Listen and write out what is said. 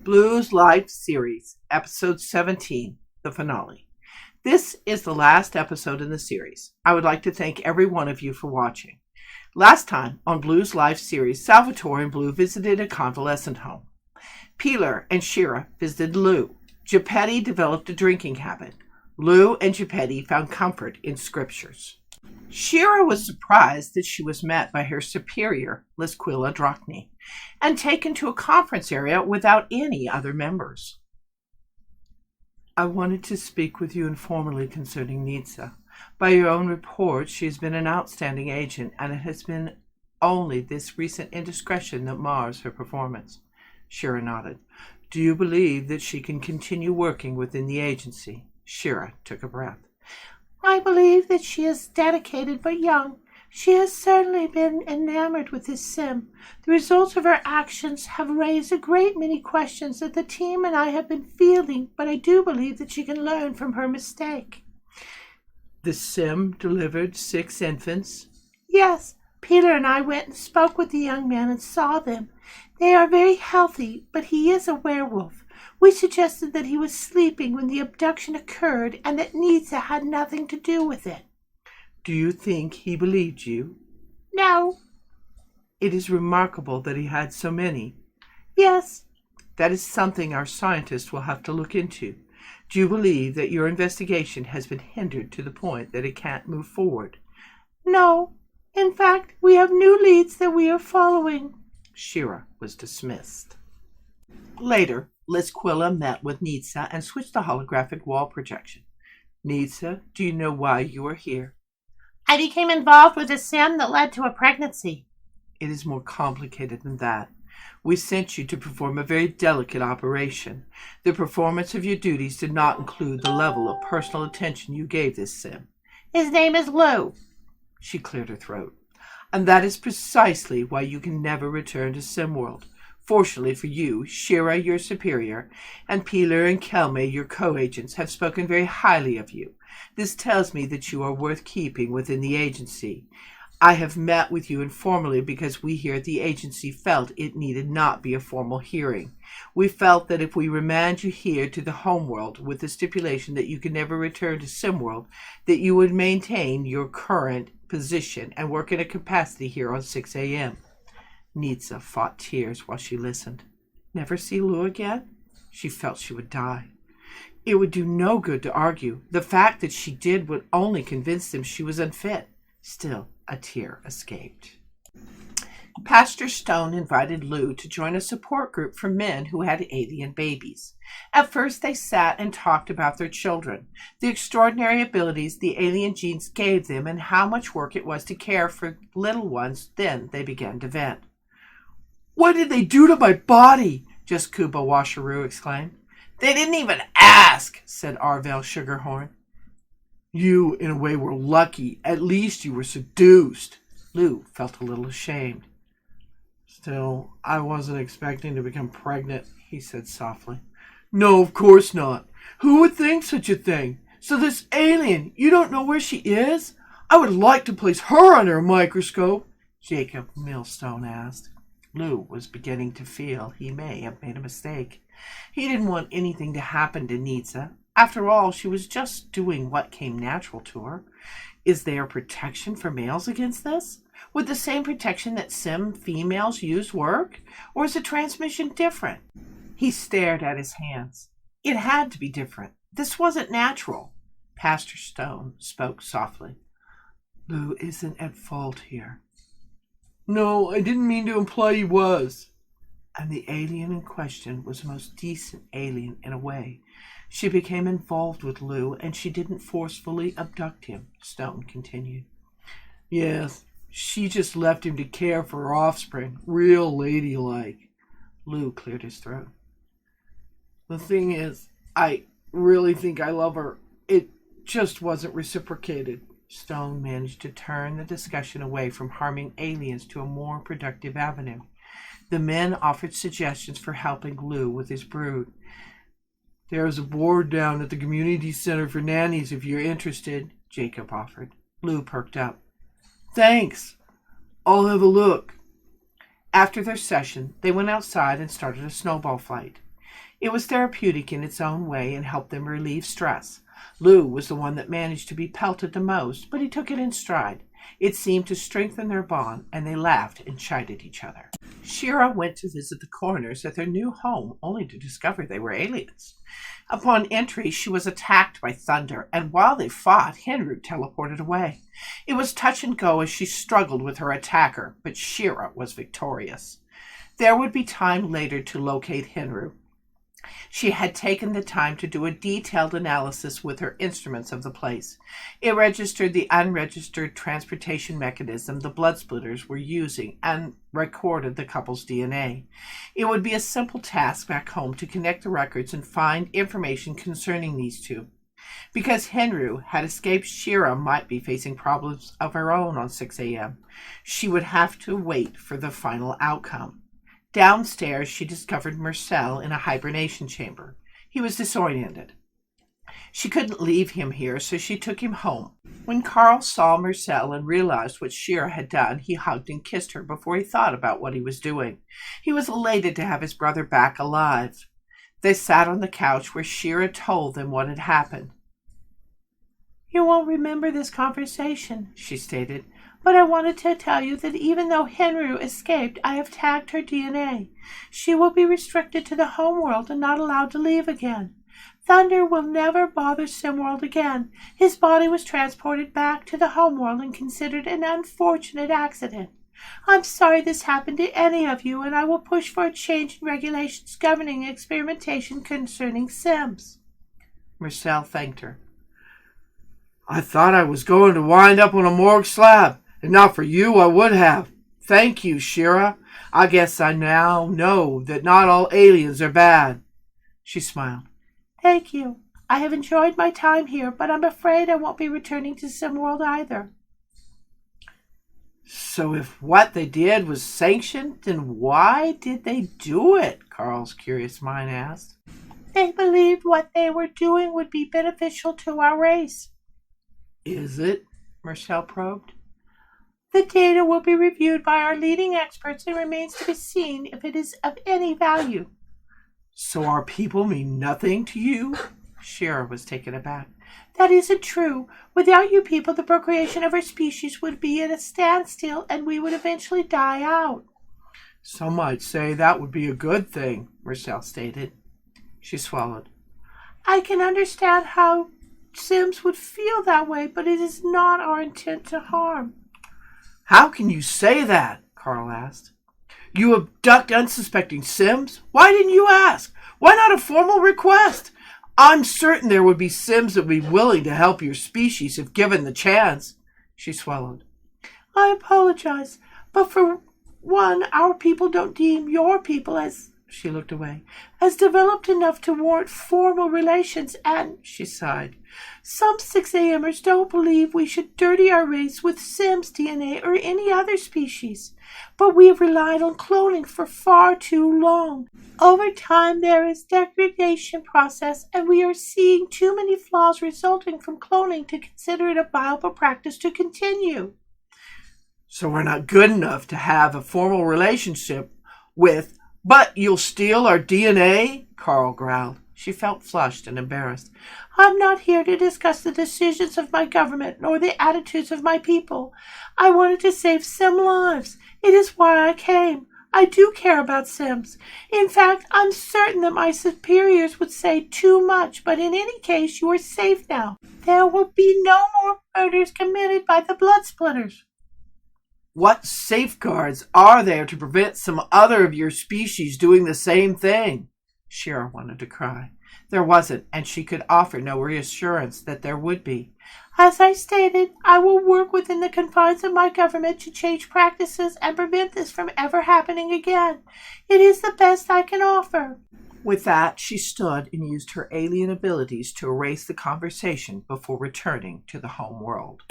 Blues Life Series, Episode 17, the finale. This is the last episode in the series. I would like to thank every one of you for watching. Last time on Blues Life Series, Salvatore and Blue visited a convalescent home. Pilar and Shira visited Lou. Geppetto developed a drinking habit. Lou and Geppetto found comfort in scriptures. Shira was surprised that she was met by her superior, Lisquilla Drachny, and taken to a conference area without any other members. I wanted to speak with you informally concerning Nitsa. By your own report, she has been an outstanding agent, and it has been only this recent indiscretion that mars her performance. Shira nodded. Do you believe that she can continue working within the agency? Shira took a breath. I believe that she is dedicated but young. She has certainly been enamored with this sim. The results of her actions have raised a great many questions that the team and I have been feeling, but I do believe that she can learn from her mistake. The sim delivered 6 infants? Yes, Peter and I went and spoke with the young man and saw them. They are very healthy, but he is a werewolf. We suggested that he was sleeping when the abduction occurred and that Nitsa had nothing to do with it. Do you think he believed you? No. It is remarkable that he had so many. Yes. That is something our scientists will have to look into. Do you believe that your investigation has been hindered to the point that it can't move forward? No. In fact, we have new leads that we are following. Shira was dismissed. Later, Lisquilla met with Nitsa and switched the holographic wall projection. Nitsa, do you know why you are here? I became involved with a sim that led to a pregnancy. It is more complicated than that. We sent you to perform a very delicate operation. The performance of your duties did not include the level of personal attention you gave this sim. His name is Lou. She cleared her throat. And that is precisely why you can never return to SimWorld. Fortunately for you, Shira, your superior, and Pilar and Kelme, your co-agents, have spoken very highly of you. This tells me that you are worth keeping within the agency. I have met with you informally because we here at the agency felt it needed not be a formal hearing. We felt that if we remand you here to the homeworld with the stipulation that you can never return to SimWorld, that you would maintain your current position and work in a capacity here on 6 a.m. Nitsa fought tears while she listened. Never see Lou again? She felt she would die. It would do no good to argue. The fact that she did would only convince them she was unfit. Still, a tear escaped. Pastor Stone invited Lou to join a support group for men who had alien babies. At first, they sat and talked about their children, the extraordinary abilities the alien genes gave them, and how much work it was to care for little ones. Then they began to vent. What did they do to my body? Just Kuba Washaroo exclaimed. They didn't even ask, said Arvel Sugarhorn. You, in a way, were lucky. At least you were seduced. Lou felt a little ashamed. Still, I wasn't expecting to become pregnant, he said softly. No, of course not. Who would think such a thing? So this alien, you don't know where she is? I would like to place her under a microscope, Jacob Millstone asked. Lou was beginning to feel he may have made a mistake. He didn't want anything to happen to Nitsa. After all, she was just doing what came natural to her. Is there protection for males against this? Would the same protection that sim females use work? Or is the transmission different? He stared at his hands. It had to be different. This wasn't natural. Pastor Stone spoke softly. Lou isn't at fault here. No, I didn't mean to imply he was. And the alien in question was the most decent alien in a way. She became involved with Lou, and she didn't forcefully abduct him, Stone continued. Yes, she just left him to care for her offspring, real ladylike. Lou cleared his throat. The thing is, I really think I love her. It just wasn't reciprocated. Stone managed to turn the discussion away from harming aliens to a more productive avenue. The men offered suggestions for helping Lou with his brood. There's a board down at the Community Center for Nannies if you're interested, Jacob offered. Lou perked up. Thanks. I'll have a look. After their session, they went outside and started a snowball fight. It was therapeutic in its own way and helped them relieve stress. Lou was the one that managed to be pelted the most, but he took it in stride. It seemed to strengthen their bond, and they laughed and chided each other. Shira went to visit the coroners at their new home, only to discover they were aliens. Upon entry, she was attacked by thunder, and while they fought, Henry teleported away. It was touch and go as she struggled with her attacker, but Shira was victorious. There would be time later to locate Henry. She had taken the time to do a detailed analysis with her instruments of the place. It registered the unregistered transportation mechanism the blood splitters were using and recorded the couple's DNA. It would be a simple task back home to connect the records and find information concerning these two. Because Henry had escaped, Shira might be facing problems of her own on 6 a.m. She would have to wait for the final outcome. Downstairs, she discovered Mercel in a hibernation chamber. He was disoriented. She couldn't leave him here, so she took him home. When Carl saw Mercel and realized what Shira had done, he hugged and kissed her before he thought about what he was doing. He was elated to have his brother back alive. They sat on the couch where Shira told them what had happened. "You won't remember this conversation," she stated, "but I wanted to tell you that even though Henry escaped, I have tagged her DNA. She will be restricted to the homeworld and not allowed to leave again. Thunder will never bother SimWorld again. His body was transported back to the homeworld and considered an unfortunate accident. I'm sorry this happened to any of you, and I will push for a change in regulations governing experimentation concerning Sims." Mercel thanked her. "I thought I was going to wind up on a morgue slab, and not for you I would have. Thank you, Shira. I guess I now know that not all aliens are bad." She smiled. "Thank you. I have enjoyed my time here, but I'm afraid I won't be returning to SimWorld either." "So if what they did was sanctioned, then why did they do it?" Carl's curious mind asked. "They believed what they were doing would be beneficial to our race." "Is it?" Mercel probed. "The data will be reviewed by our leading experts and remains to be seen if it is of any value." "So our people mean nothing to you?" Shira was taken aback. "That isn't true. Without you people, the procreation of our species would be at a standstill and we would eventually die out." "Some might say that would be a good thing," Mercel stated. She swallowed. "I can understand how Sims would feel that way, but it is not our intent to harm." "How can you say that?" Carl asked. "You abduct unsuspecting Sims? Why didn't you ask? Why not a formal request? I'm certain there would be Sims that would be willing to help your species if given the chance." She swallowed. "I apologize, but for one, our people don't deem your people as," she looked away, "as developed enough to warrant formal relations, and," she sighed, "some 6 a.m.ers don't believe we should dirty our race with Sims DNA or any other species. But we have relied on cloning for far too long. Over time there is degradation process, and we are seeing too many flaws resulting from cloning to consider it a viable practice to continue." "So we're not good enough to have a formal relationship with, but you'll steal our DNA?" Carl growled. She felt flushed and embarrassed. "I'm not here to discuss the decisions of my government nor the attitudes of my people. I wanted to save Sim lives. It is why I came. I do care about Sims. In fact, I'm certain that my superiors would say too much, but in any case, you are safe now. There will be no more murders committed by the blood splitters." "What safeguards are there to prevent some other of your species doing the same thing?" Shira wanted to cry. There wasn't, and she could offer no reassurance that there would be. "As I stated, I will work within the confines of my government to change practices and prevent this from ever happening again. It is the best I can offer." With that, she stood and used her alien abilities to erase the conversation before returning to the home world.